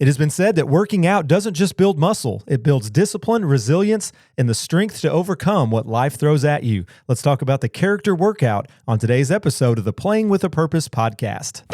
It has been said that working out doesn't just build muscle, it builds discipline, resilience, and the strength to overcome what life throws at you. Let's talk about the character workout on today's episode of the Playing with a Purpose podcast.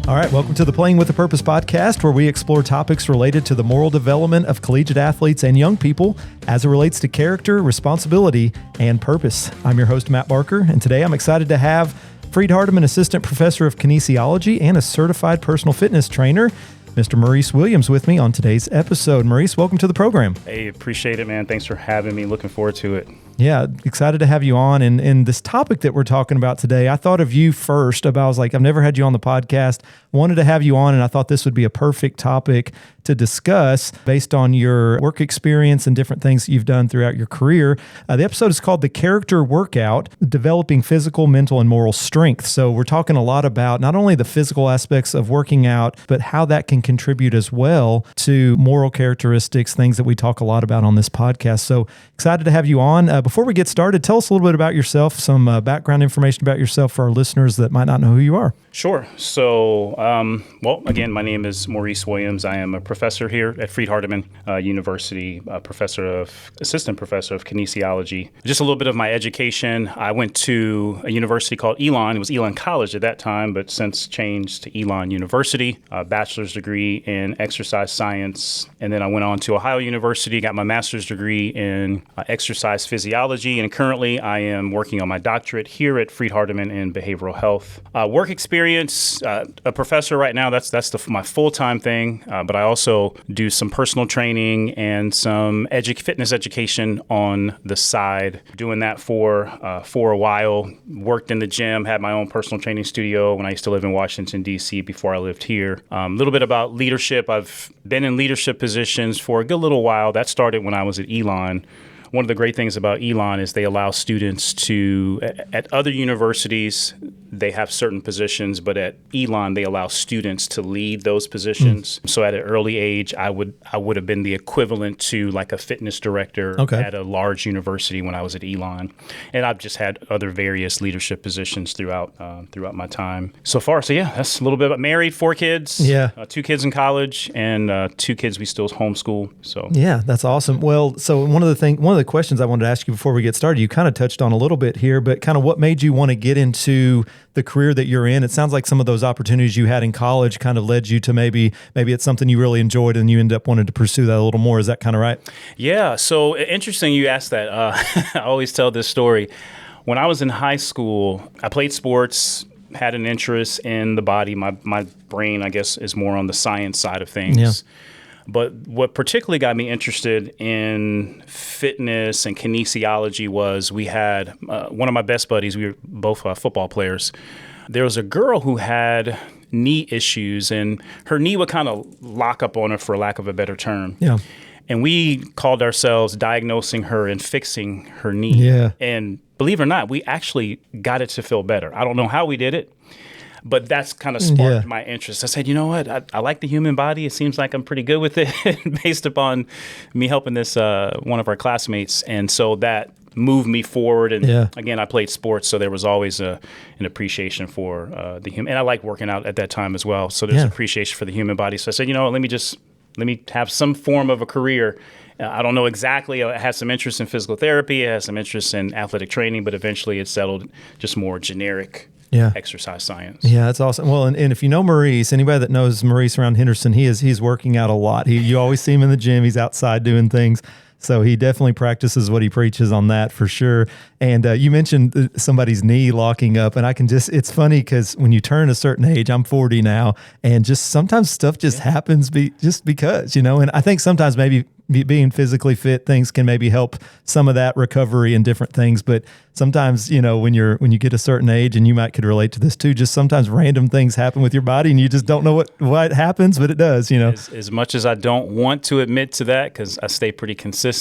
All right, welcome to the Playing with a Purpose podcast, where we explore topics related to the moral development of collegiate athletes and young people as it relates to character, responsibility, and purpose. I'm your host, Matt Barker, and today I'm excited to have Freed-Hardeman Assistant Professor of Kinesiology and a Certified Personal Fitness Trainer, Mr. Maurice Williams, with me on today's episode. Maurice, welcome to the program. Hey, appreciate it, man. Thanks for having me. Looking forward to it. Yeah, excited to have you on. And this topic that we're talking about today, I thought of you first. I was like, I've never had you on the podcast, wanted to have you on, and I thought this would be a perfect topic to discuss based on your work experience and different things that you've done throughout your career. The episode is called The Character Workout, Developing Physical, Mental, and Moral Strength. So we're talking a lot about not only the physical aspects of working out, but how that can contribute as well to moral characteristics, things that we talk a lot about on this podcast. So excited to have you on. Before we get started, tell us a little bit about yourself, some background information about yourself for our listeners that might not know who you are. Sure. So, again, my name is Maurice Williams. I am a professor here at Freed-Hardeman University, assistant professor of kinesiology. Just a little bit of my education. I went to a university called Elon. It was Elon College at that time, but since changed to Elon University, a bachelor's degree in exercise science. And then I went on to Ohio University, got my master's degree in exercise physiology. And currently I am working on my doctorate here at Freed-Hardeman in behavioral health. Work experience, a professor right now, that's my full-time thing, but I also do some personal training and some fitness education on the side. Doing that for a while, worked in the gym, had my own personal training studio when I used to live in Washington, D.C. before I lived here. A little bit about leadership. I've been in leadership positions for a good little while. That started when I was at Elon. One of the great things about Elon is they allow students to, at other universities, they have certain positions, but at Elon, they allow students to lead those positions. So at an early age, I would have been the equivalent to like a fitness director at a large university when I was at Elon. And I've just had other various leadership positions throughout my time so far. So yeah, that's a little bit about married, 4 kids, 2 kids in college, and 2 kids we still homeschool. So yeah, that's awesome. Well, so one of the questions I wanted to ask you before we get started, you kind of touched on a little bit here, but kind of what made you want to get into the career that you're in? It sounds like some of those opportunities you had in college kind of led you to maybe it's something you really enjoyed and you end up wanting to pursue that a little more. Is that kind of right? Yeah. So interesting you asked that. I always tell this story. When I was in high school, I played sports, had an interest in the body. My brain, I guess, is more on the science side of things. Yeah. But what particularly got me interested in fitness and kinesiology was we had one of my best buddies. We were both football players. There was a girl who had knee issues, and her knee would kind of lock up on her, for lack of a better term. Yeah. And we called ourselves diagnosing her and fixing her knee. Yeah. And believe it or not, we actually got it to feel better. I don't know how we did it, but that's kind of sparked my interest. I said, you know what? I like the human body. It seems like I'm pretty good with it based upon me helping this one of our classmates. And so that moved me forward. And again, I played sports, so there was always an appreciation for the human. And I liked working out at that time as well. So there's appreciation for the human body. So I said, you know what? Let me have some form of a career. I don't know exactly. I had some interest in physical therapy. I had some interest in athletic training, but eventually it settled just more generic exercise science. Yeah, that's awesome. Well, and if you know Maurice, anybody that knows Maurice around Henderson, he's working out a lot. You always see him in the gym. He's outside doing things. So he definitely practices what he preaches on that for sure. And you mentioned somebody's knee locking up, and it's funny because when you turn a certain age, I'm 40 now, and just sometimes stuff just happens just because, and I think sometimes maybe being physically fit, things can maybe help some of that recovery and different things. But sometimes, when you get a certain age, and you could relate to this too, just sometimes random things happen with your body and you just don't know what happens, but it does, As much as I don't want to admit to that, because I stay pretty consistent.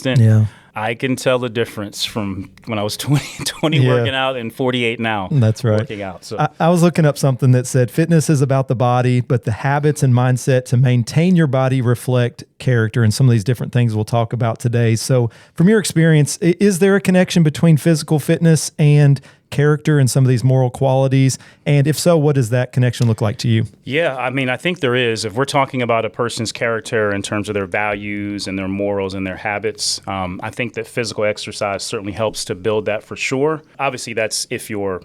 I can tell the difference from when I was 20 Yeah. working out and 48 now. That's right. Working out. So I was looking up something that said fitness is about the body, but the habits and mindset to maintain your body reflect character, and some of these different things we'll talk about today. So from your experience, is there a connection between physical fitness and character and some of these moral qualities? And if so, what does that connection look like to you? yeah, I mean, I think there is. If we're talking about a person's character in terms of their values and their morals and their habits, I think that physical exercise certainly helps to build that for sure. Obviously, that's if you're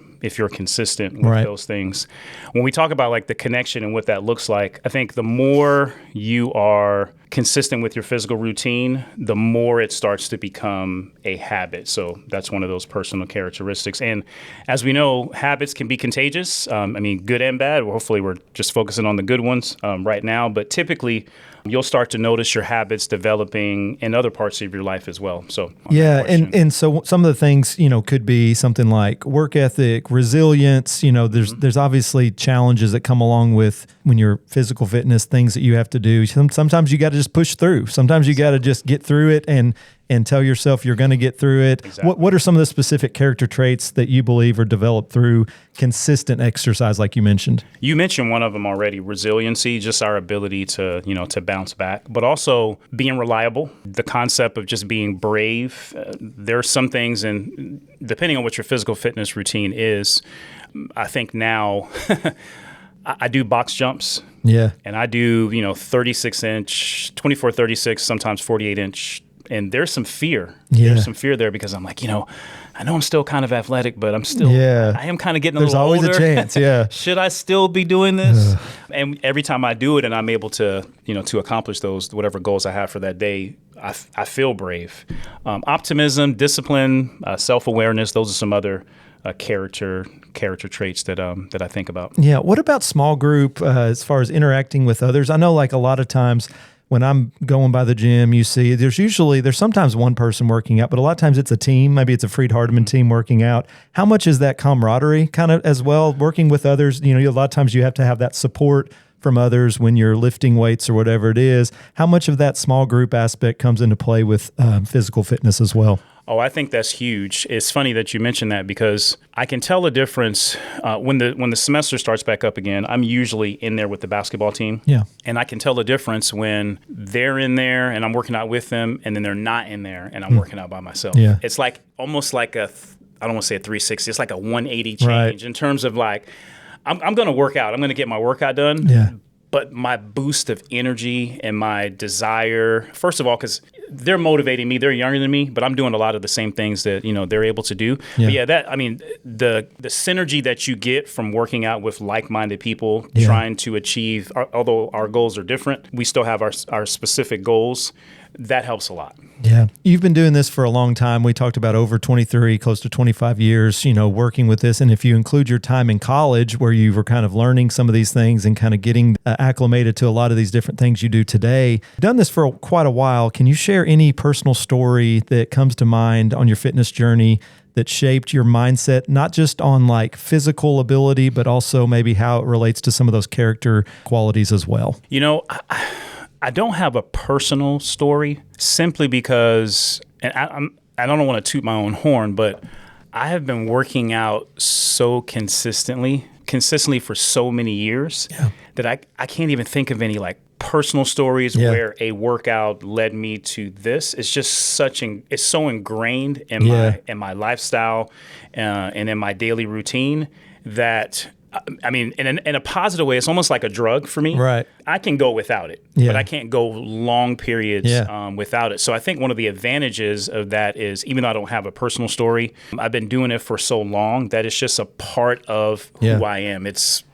consistent with Right. those things. When we talk about like the connection and what that looks like, I think the more you are consistent with your physical routine, the more it starts to become a habit. So that's one of those personal characteristics. And as we know, habits can be contagious. I mean, good and bad. Well, hopefully, we're just focusing on the good ones right now. But typically, you'll start to notice your habits developing in other parts of your life as well. So Yeah, and so some of the things, could be something like work ethic, resilience. There's obviously challenges that come along with when you're physical fitness, things that you have to do. Sometimes you got to just push through. Sometimes you got to just get through it and tell yourself you're going to get through it. Exactly. What are some of the specific character traits that you believe are developed through consistent exercise, like you mentioned? You mentioned one of them already, resiliency, just our ability to bounce back, but also being reliable, the concept of just being brave. There are some things, and depending on what your physical fitness routine is, I think now I do box jumps. Yeah. And I do, 36-inch, 24, 36, sometimes 48-inch. And there's some fear. Yeah. There's some fear there because I'm like, I know I'm still kind of athletic, but I am kind of getting There's a little older. always a chance, yeah. Should I still be doing this? And every time I do it and I'm able to, to accomplish those, whatever goals I have for that day, I feel brave. Optimism, discipline, self-awareness, those are some other character traits that I think about. Yeah. What about small group as far as interacting with others? I know like a lot of times when I'm going by the gym, you see there's sometimes one person working out, but a lot of times it's a team. Maybe it's a Freed-Hardeman team working out. How much is that camaraderie kind of as well, working with others? A lot of times you have to have that support from others when you're lifting weights or whatever it is. How much of that small group aspect comes into play with physical fitness as well? Oh, I think that's huge. It's funny that you mentioned that because I can tell the difference when the semester starts back up again. I'm usually in there with the basketball team. Yeah. And I can tell the difference when they're in there and I'm working out with them and then they're not in there and I'm working out by myself. Yeah. It's like almost like I don't want to say a 360. It's like a 180 change Right. in terms of like, I'm going to work out. I'm going to get my workout done. Yeah. But my boost of energy and my desire, first of all, because they're motivating me. They're younger than me, but I'm doing a lot of the same things that they're able to do. Yeah. But the synergy that you get from working out with like-minded people, Yeah. trying to achieve, although our goals are different, we still have our specific goals. That helps a lot. Yeah. You've been doing this for a long time. We talked about over 23, close to 25 years, working with this. And if you include your time in college where you were kind of learning some of these things and kind of getting acclimated to a lot of these different things you do today, you've done this for quite a while. Can you share any personal story that comes to mind on your fitness journey that shaped your mindset, not just on like physical ability, but also maybe how it relates to some of those character qualities as well? I don't have a personal story simply because, and I don't want to toot my own horn, but I have been working out so consistently for so many years that I can't even think of any like personal stories where a workout led me to this. It's just it's so ingrained in my lifestyle and in my daily routine that I mean, in a positive way, it's almost like a drug for me. Right. I can go without it, but I can't go long periods without it. So I think one of the advantages of that is, even though I don't have a personal story, I've been doing it for so long that it's just a part of who I am. It's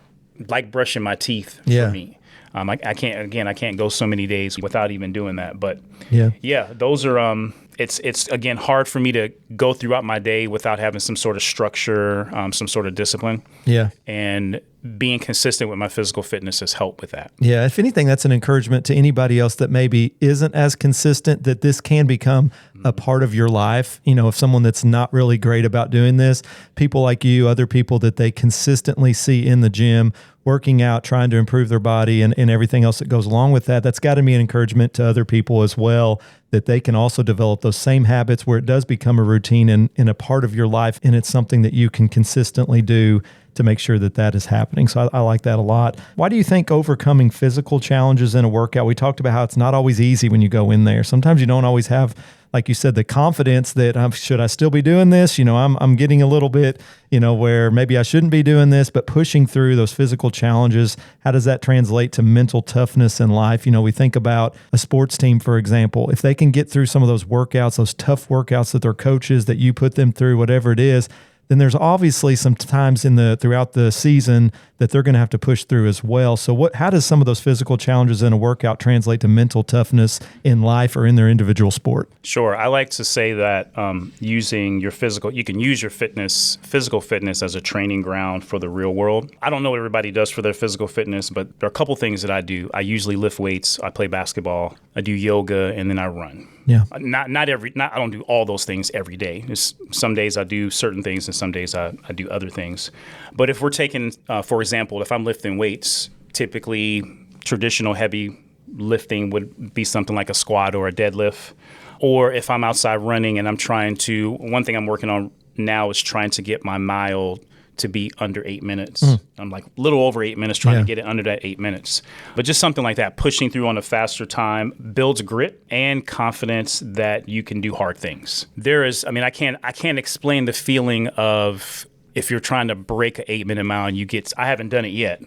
like brushing my teeth for me. I can't go so many days without even doing that. But those are it's again hard for me to go throughout my day without having some sort of structure, some sort of discipline. Yeah. And being consistent with my physical fitness has helped with that. Yeah. If anything, that's an encouragement to anybody else that maybe isn't as consistent, that this can become a part of your life. If someone that's not really great about doing this, people like you, other people that they consistently see in the gym, working out, trying to improve their body and everything else that goes along with that, that's got to be an encouragement to other people as well, that they can also develop those same habits where it does become a routine and a part of your life. And it's something that you can consistently do to make sure that that is happening. So I like that a lot. Why do you think overcoming physical challenges in a workout, we talked about how it's not always easy when you go in there. Sometimes you don't always have, like you said, the confidence that should I still be doing this? I'm getting a little bit, where maybe I shouldn't be doing this, but pushing through those physical challenges, how does that translate to mental toughness in life? We think about a sports team, for example, if they can get through some of those workouts, those tough workouts that their coaches, that you put them through, whatever it is, then there's obviously some times throughout the season that they're going to have to push through as well. So how does some of those physical challenges in a workout translate to mental toughness in life or in their individual sport? Sure. I like to say that using your you can use your physical fitness as a training ground for the real world. I don't know what everybody does for their physical fitness, but there are a couple things that I do. I usually lift weights, I play basketball, I do yoga, and then I run. Yeah. I don't do all those things every day. Some days I do certain things and some days I do other things. But if we're taking, for example, if I'm lifting weights, typically traditional heavy lifting would be something like a squat or a deadlift. Or if I'm outside running and one thing I'm working on now is trying to get my mile to be under 8 minutes. I'm like a little over 8 minutes, trying to get it under that 8 minutes. But just something like that, pushing through on a faster time builds grit and confidence that you can do hard things. I can't explain the feeling of if you're trying to break an 8 minute mile and I haven't done it yet.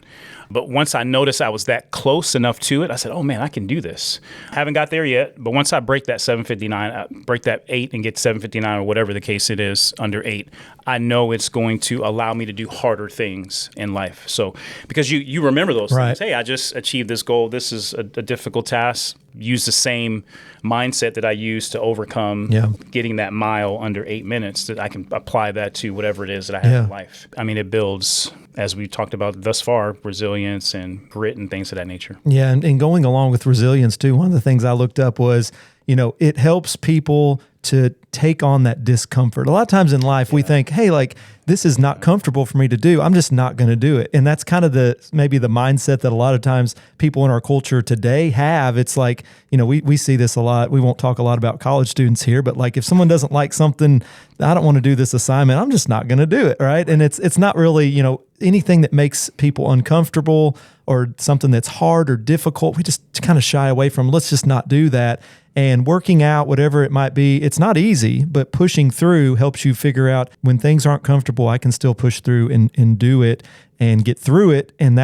But once I noticed I was that close enough to it, I said, oh man, I can do this. I haven't got there yet, but once I break that 7:59, break that 8 and get 7:59 or whatever the case it is, under 8, I know it's going to allow me to do harder things in life. So because you remember those things. Hey, I just achieved this goal. This is a difficult task. Use the same mindset that I used to overcome getting that mile under 8 minutes, that I can apply that to whatever it is that I have in life. I mean, it builds, as we talked about thus far, resilience and grit and things of that nature. Yeah, and going along with resilience too, one of the things I looked up was, it helps people to take on that discomfort. A lot of times in life, we think, hey, like, this is not comfortable for me to do. I'm just not going to do it. And that's kind of maybe the mindset that a lot of times people in our culture today have. It's like, we see this a lot. We won't talk a lot about college students here, but like if someone doesn't like something, I don't want to do this assignment, I'm just not going to do it, right? And it's not really, anything that makes people uncomfortable or something that's hard or difficult, we just kind of shy away from. Let's just not do that. And working out, whatever it might be, it's not easy, but pushing through helps you figure out when things aren't comfortable, I can still push through and do it and get through it. And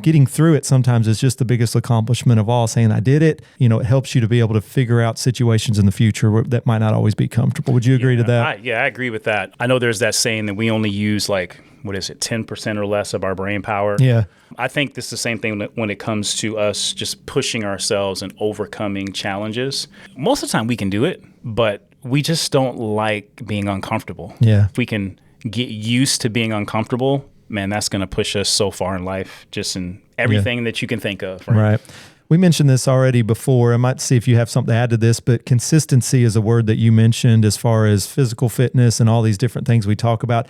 getting through it sometimes is just the biggest accomplishment of all, saying I did it. It helps you to be able to figure out situations in the future that might not always be comfortable. Would you agree to that? I agree with that. I know there's that saying that we only use 10% or less of our brain power. Yeah. I think this is the same thing when it comes to us just pushing ourselves and overcoming challenges. Most of the time we can do it, but we just don't like being uncomfortable. Yeah. If we can get used to being uncomfortable, man, that's going to push us so far in life, just in everything that you can think of. Right. We mentioned this already before. I might see if you have something to add to this, but consistency is a word that you mentioned as far as physical fitness and all these different things we talk about.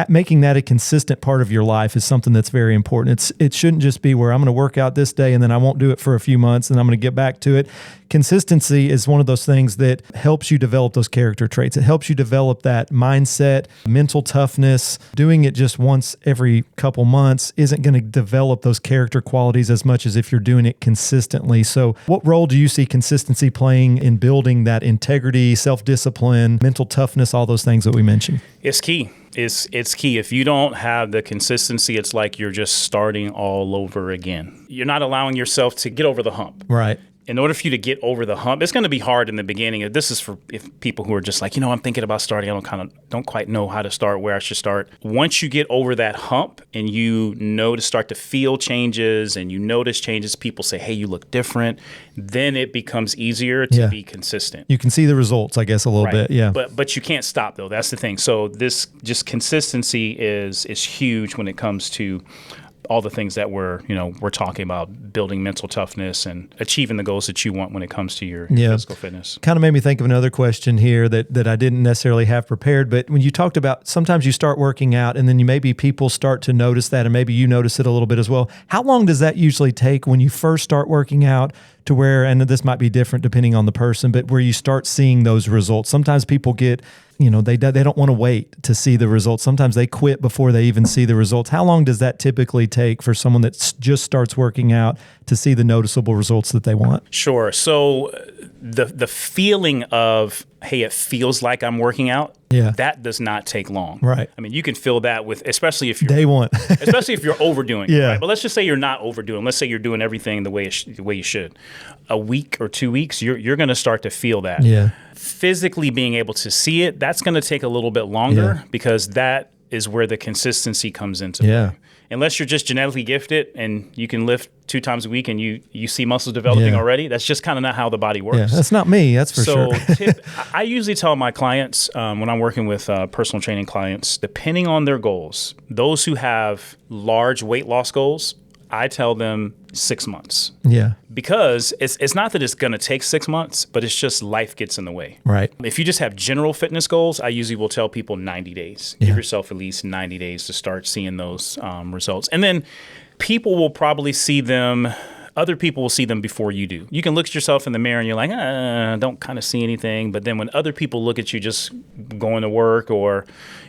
Making that a consistent part of your life is something that's very important. It shouldn't just be where I'm going to work out this day and then I won't do it for a few months and I'm going to get back to it. Consistency is one of those things that helps you develop those character traits. It helps you develop that mindset, mental toughness. Doing it just once every couple months isn't going to develop those character qualities as much as if you're doing it consistently. So what role do you see consistency playing in building that integrity, self-discipline, mental toughness, all those things that we mentioned? It's key. It's key. If you don't have the consistency, it's like you're just starting all over again. You're not allowing yourself to get over the hump. Right. In order for you to get over the hump, it's going to be hard in the beginning. This is for people who are just like, I'm thinking about starting. I don't quite know how to start, where I should start. Once you get over that hump and to start to feel changes and you notice changes, people say, hey, you look different. Then it becomes easier to be consistent. You can see the results, I guess, a little bit. Yeah. But you can't stop though. That's the thing. So this just consistency is huge when it comes to all the things that we're talking about, building mental toughness and achieving the goals that you want when it comes to your physical fitness. Kind of made me think of another question here that I didn't necessarily have prepared, but when you talked about sometimes you start working out and then maybe people start to notice that, and maybe you notice it a little bit as well. How long does that usually take when you first start working out to where, and this might be different depending on the person, but where you start seeing those results? Sometimes people get, they don't want to wait to see the results. Sometimes they quit before they even see the results. How long does that typically take for someone that just starts working out to see the noticeable results that they want? Sure. So the feeling of, hey, it feels like I'm working out, that does not take long. Right. I mean, you can feel that with, especially if you're day one, especially if you're overdoing it. Yeah. Right? But let's just say you're not overdoing. Let's say you're doing everything the way you should. A week or 2 weeks, you're going to start to feel that. Yeah. Physically being able to see it, that's going to take a little bit longer because that is where the consistency comes into play. Unless you're just genetically gifted and you can lift 2 times a week and you see muscles developing already, that's just kind of not how the body works. Yeah, that's not me, that's for sure. I usually tell my clients when I'm working with personal training clients, depending on their goals, those who have large weight loss goals, I tell them 6 months. Yeah. Because it's not that it's going to take 6 months, but it's just life gets in the way. Right. If you just have general fitness goals, I usually will tell people 90 days. Give yourself at least 90 days to start seeing those results. And then people will probably see them. Other people will see them before you do. You can look at yourself in the mirror and you're like, don't kind of see anything. But then when other people look at you just going to work or,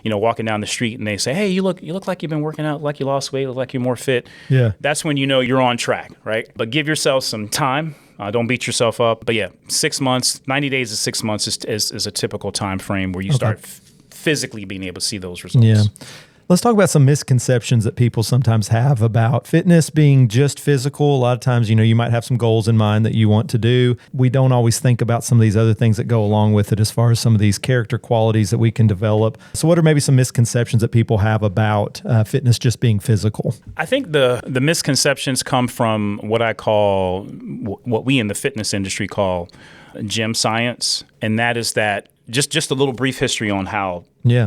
walking down the street and they say, hey, you look like you've been working out, like you lost weight, look like you're more fit. Yeah. That's when you know you're on track, right? But give yourself some time. Don't beat yourself up. But 6 months, 90 days to 6 months is a typical time frame where you start physically being able to see those results. Yeah. Let's talk about some misconceptions that people sometimes have about fitness being just physical. A lot of times, you might have some goals in mind that you want to do. We don't always think about some of these other things that go along with it as far as some of these character qualities that we can develop. So what are maybe some misconceptions that people have about fitness just being physical? I think the misconceptions come from what we in the fitness industry call gym science. And that is that just a little brief history on how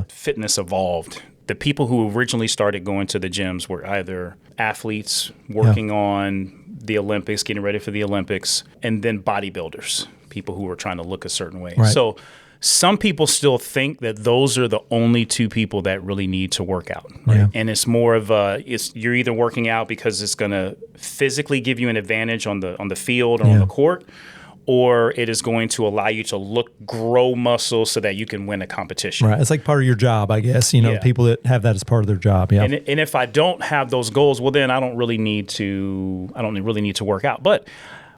fitness evolved. The people who originally started going to the gyms were either athletes working on the Olympics, getting ready for the Olympics, and then bodybuilders, people who were trying to look a certain way. Right. So some people still think that those are the only 2 people that really need to work out. Right? Yeah. And it's more of you're either working out because it's going to physically give you an advantage on the field or on the court, or it is going to allow you to grow muscle so that you can win a competition. Right. It's like part of your job, I guess, people that have that as part of their job. Yeah. And if I don't have those goals, well, then I don't really need to work out. But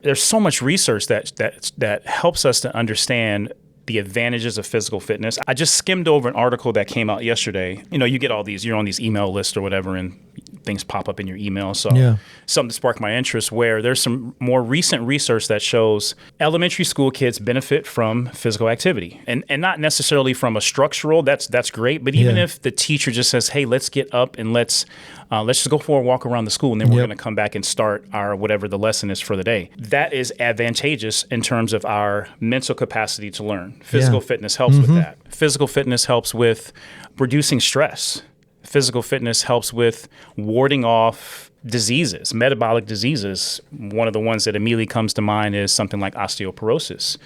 there's so much research that helps us to understand the advantages of physical fitness. I just skimmed over an article that came out yesterday. You get all these, you're on these email lists or whatever, and things pop up in your email. So something sparked my interest where there's some more recent research that shows elementary school kids benefit from physical activity and not necessarily from a structural, that's great. But even if the teacher just says, hey, let's get up and let's just go for a walk around the school and then we're going to come back and start our whatever the lesson is for the day. That is advantageous in terms of our mental capacity to learn. Physical fitness helps with that. Physical fitness helps with reducing stress. Physical fitness helps with warding off diseases, metabolic diseases. One of the ones that immediately comes to mind is something like osteoporosis.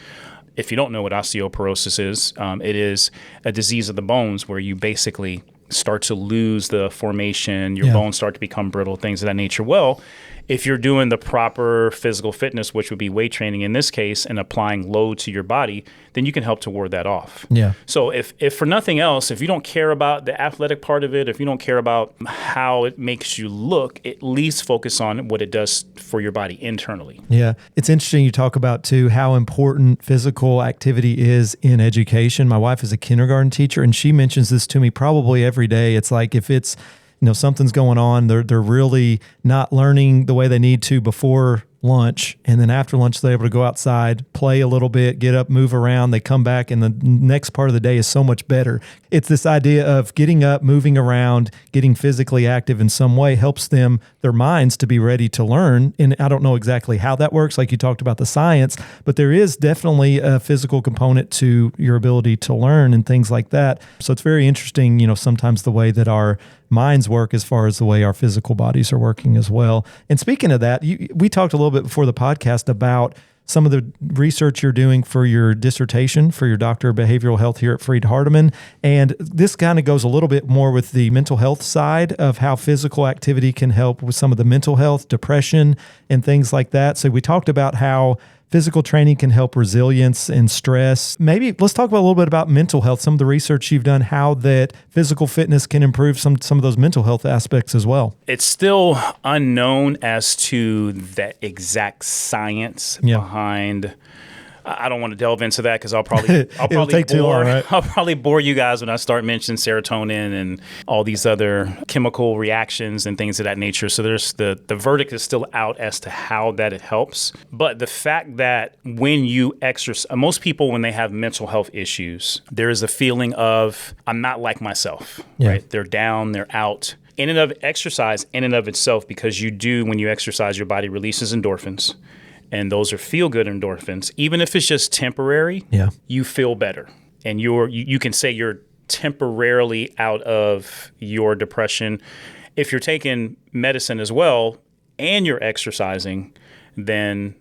If you don't know what osteoporosis is, it is a disease of the bones where you basically start to lose the formation, your bones start to become brittle, things of that nature. Well, if you're doing the proper physical fitness, which would be weight training in this case, and applying load to your body, then you can help to ward that off. Yeah. So if for nothing else, if you don't care about the athletic part of it, if you don't care about how it makes you look, at least focus on what it does for your body internally. Yeah. It's interesting you talk about, too, how important physical activity is in education. My wife is a kindergarten teacher, and she mentions this to me probably every day. It's like if it's something's going on, they're really not learning the way they need to before lunch, and then after lunch they're able to go outside, play a little bit, get up, move around, they come back, and the next part of the day is so much better. It's this idea of getting up, moving around, getting physically active in some way helps them, their minds, to be ready to learn. And I don't know exactly how that works, like you talked about the science, but there is definitely a physical component to your ability to learn and things like that. So it's very interesting, sometimes the way that our minds work as far as the way our physical bodies are working as well. And speaking of that, we talked a little bit before the podcast about some of the research you're doing for your dissertation, for your Doctor of Behavioral Health here at Freed-Hardeman. And this kind of goes a little bit more with the mental health side of how physical activity can help with some of the mental health, depression, and things like that. So we talked about how physical training can help resilience and stress. Maybe let's talk about a little bit about mental health, some of the research you've done, how that physical fitness can improve some of those mental health aspects as well. It's still unknown as to the exact science behind. I don't want to delve into that because I'll probably I'll probably bore you guys when I start mentioning serotonin and all these other chemical reactions and things of that nature. So there's the verdict is still out as to how that it helps. But the fact that when you exercise, most people when they have mental health issues, there is a feeling of I'm not like myself. Right? They're down, they're out. In and of exercise, in and of itself, because when you exercise, your body releases endorphins. And those are feel-good endorphins. Even if it's just temporary, you feel better. And you can say you're temporarily out of your depression. If you're taking medicine as well and you're exercising, then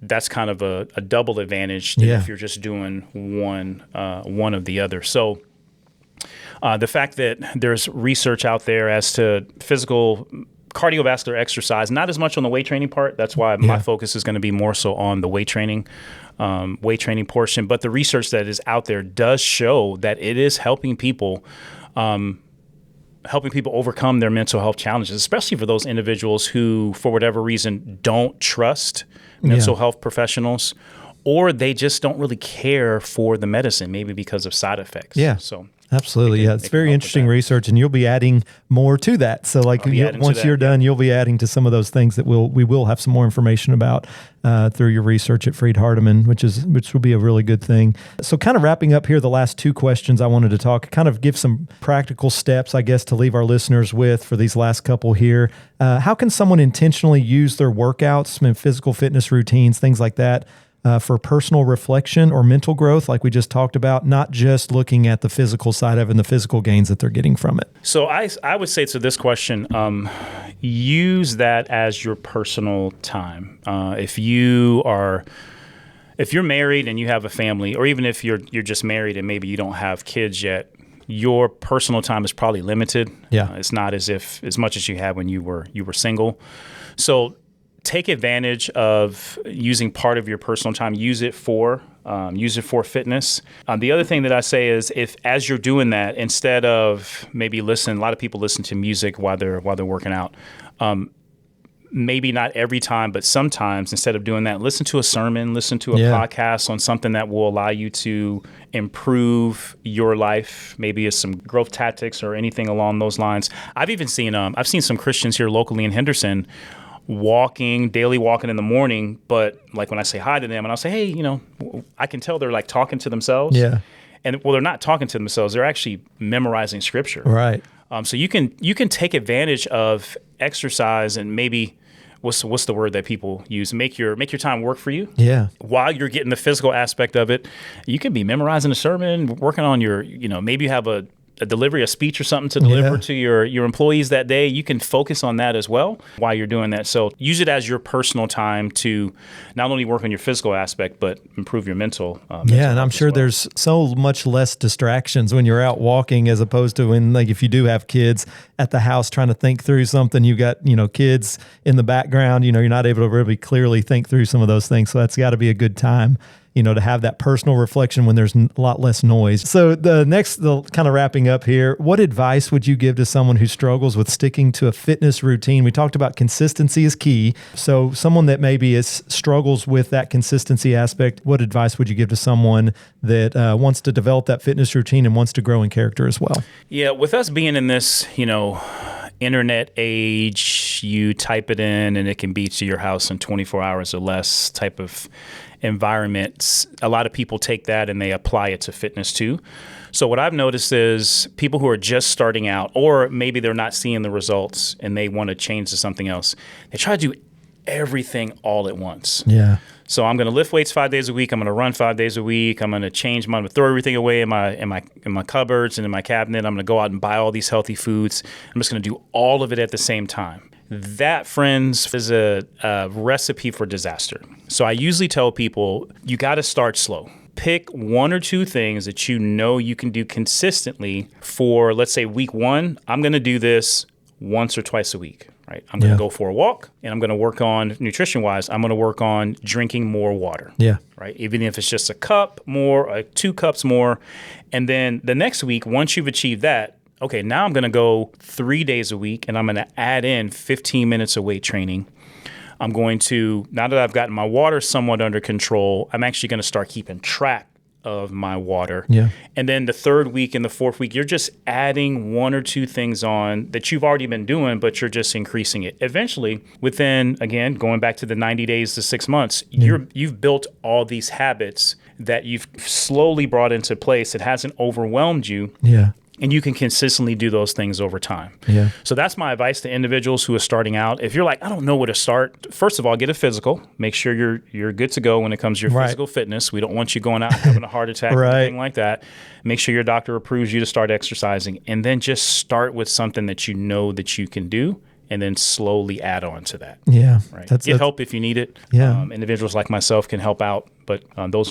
that's kind of a double advantage than if you're just doing one of the other. So the fact that there's research out there as to physical cardiovascular exercise, not as much on the weight training part. That's why my focus is going to be more so on the weight training portion. But the research that is out there does show that it is helping people overcome their mental health challenges, especially for those individuals who, for whatever reason, don't trust mental health professionals, or they just don't really care for the medicine, maybe because of side effects. So. Absolutely. It's very interesting research, and you'll be adding more to that. So once you're done, you'll be adding to some of those things that we will have some more information about through your research at Freed-Hardeman, which will be a really good thing. So kind of wrapping up here, the last two questions I wanted to kind of give some practical steps, I guess, to leave our listeners with for these last couple here. How can someone intentionally use their workouts and physical fitness routines, things like that, for personal reflection or mental growth, like we just talked about, not just looking at the physical side of it and the physical gains that they're getting from it? So I would say to this question, use that as your personal time. If you're married and you have a family, or even if you're just married and maybe you don't have kids yet, your personal time is probably limited. It's not as much as you had when you were single. So take advantage of using part of your personal time. Use it for fitness. The other thing that I say is, if as you're doing that, instead of maybe a lot of people listen to music while they're working out. Maybe not every time, but sometimes instead of doing that, listen to a sermon, listen to a podcast on something that will allow you to improve your life. Maybe it's some growth tactics or anything along those lines. I've even seen some Christians here locally in Henderson daily walking in the morning, but like when I say hi to them and I'll say, hey, I can tell they're like talking to themselves. And they're not talking to themselves. They're actually memorizing scripture. Right. So you can take advantage of exercise and maybe what's the word that people use? Make your time work for you. While you're getting the physical aspect of it, you can be memorizing a sermon, working on your, maybe you have a delivery, a speech or something to deliver to your employees that day. You can focus on that as well while you're doing that. So use it as your personal time to not only work on your physical aspect, but improve your mental and I'm sure there's so much less distractions when you're out walking as opposed to when, like, if you do have kids at the house trying to think through something, you got, kids in the background, you're not able to really clearly think through some of those things. So that's got to be a good time, to have that personal reflection when there's a lot less noise. So the kind of wrapping up here, what advice would you give to someone who struggles with sticking to a fitness routine? We talked about consistency is key. So someone that maybe struggles with that consistency aspect, what advice would you give to someone that wants to develop that fitness routine and wants to grow in character as well? Yeah, with us being in this, internet age, you type it in and it can be to your house in 24 hours or less type of environments. A lot of people take that and they apply it to fitness too. So what I've noticed is people who are just starting out, or maybe they're not seeing the results and they want to change to something else, they try to do everything all at once. Yeah. So I'm going to lift weights 5 days a week. I'm going to run 5 days a week. I'm going to I'm going to throw everything away in my cupboards and in my cabinet. I'm going to go out and buy all these healthy foods. I'm just going to do all of it at the same time. That, friends, is a recipe for disaster. So I usually tell people, you got to start slow. Pick one or two things that you know you can do consistently for, let's say, week 1. I'm going to do this once or twice a week. Right. I'm going to go for a walk, and I'm going to work on nutrition-wise. I'm going to work on drinking more water. Yeah. Right. Even if it's just a cup more, 2 cups more. And then the next week, once you've achieved that, okay, now I'm going to go 3 days a week, and I'm going to add in 15 minutes of weight training. I'm going to, now that I've gotten my water somewhat under control, I'm actually going to start keeping track of my water. Yeah. And then the 3rd week and the 4th week, you're just adding 1 or 2 things on that you've already been doing, but you're just increasing it. Eventually, within, again, going back to the 90 days to 6 months, you've built all these habits that you've slowly brought into place. It hasn't overwhelmed you. Yeah. And you can consistently do those things over time. Yeah. So that's my advice to individuals who are starting out. If you're like, I don't know where to start, first of all, get a physical. Make sure you're good to go when it comes to your physical fitness. We don't want you going out and having a heart attack or anything like that. Make sure your doctor approves you to start exercising. And then just start with something that you know that you can do, and then slowly add on to that. Yeah. Right. Get help if you need it. Yeah. Individuals like myself can help out, but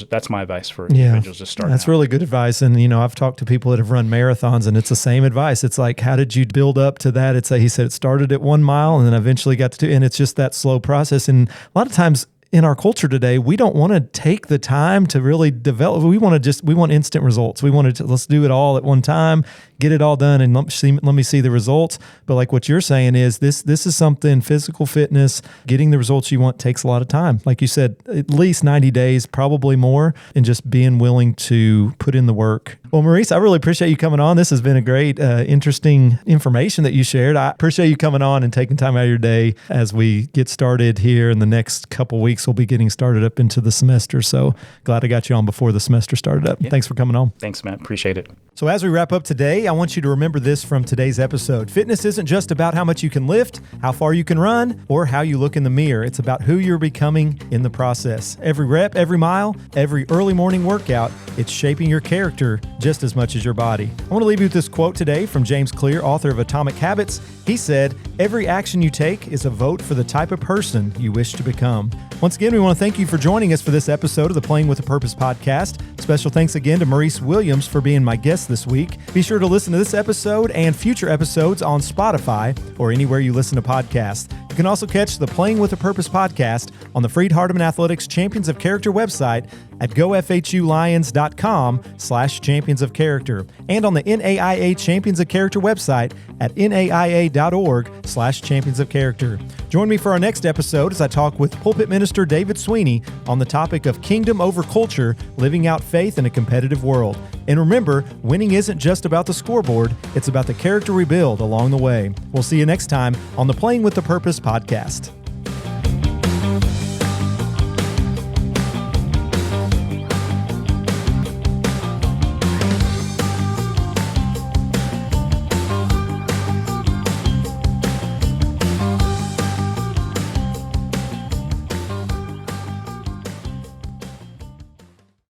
that's my advice for individuals to start. That's really good advice. And, I've talked to people that have run marathons, and it's the same advice. It's like, how did you build up to that? He said it started at 1 mile and then eventually got to 2, and it's just that slow process. And a lot of times in our culture today, we don't want to take the time to really develop. We want instant results. We want to, let's do it all at one time, get it all done, and let me see the results. But like what you're saying is this is something, physical fitness, getting the results you want takes a lot of time. Like you said, at least 90 days, probably more, and just being willing to put in the work. Well, Maurice, I really appreciate you coming on. This has been a great, interesting information that you shared. I appreciate you coming on and taking time out of your day as we get started here in the next couple weeks. We'll be getting started up into the semester. So glad I got you on before the semester started up. Yeah. Thanks for coming on. Thanks, Matt. Appreciate it. So as we wrap up today, I want you to remember this from today's episode. Fitness isn't just about how much you can lift, how far you can run, or how you look in the mirror. It's about who you're becoming in the process. Every rep, every mile, every early morning workout, it's shaping your character just as much as your body. I want to leave you with this quote today from James Clear, author of Atomic Habits. He said, "Every action you take is a vote for the type of person you wish to become." Once again, we want to thank you for joining us for this episode of the Playing with a Purpose podcast. Special thanks again to Maurice Williams for being my guest this week. Be sure to listen to this episode and future episodes on Spotify or anywhere you listen to podcasts. You can also catch the Playing with a Purpose podcast on the Freed-Hardeman Athletics Champions of Character website at gofhulions.com/champions of character and on the NAIA Champions of Character website at naia.org/champions of character. Join me for our next episode as I talk with pulpit minister David Sweeney on the topic of kingdom over culture, living out faith in a competitive world. And remember, winning isn't just about the scoreboard, it's about the character we build along the way. We'll see you next time on the Playing with the Purpose podcast.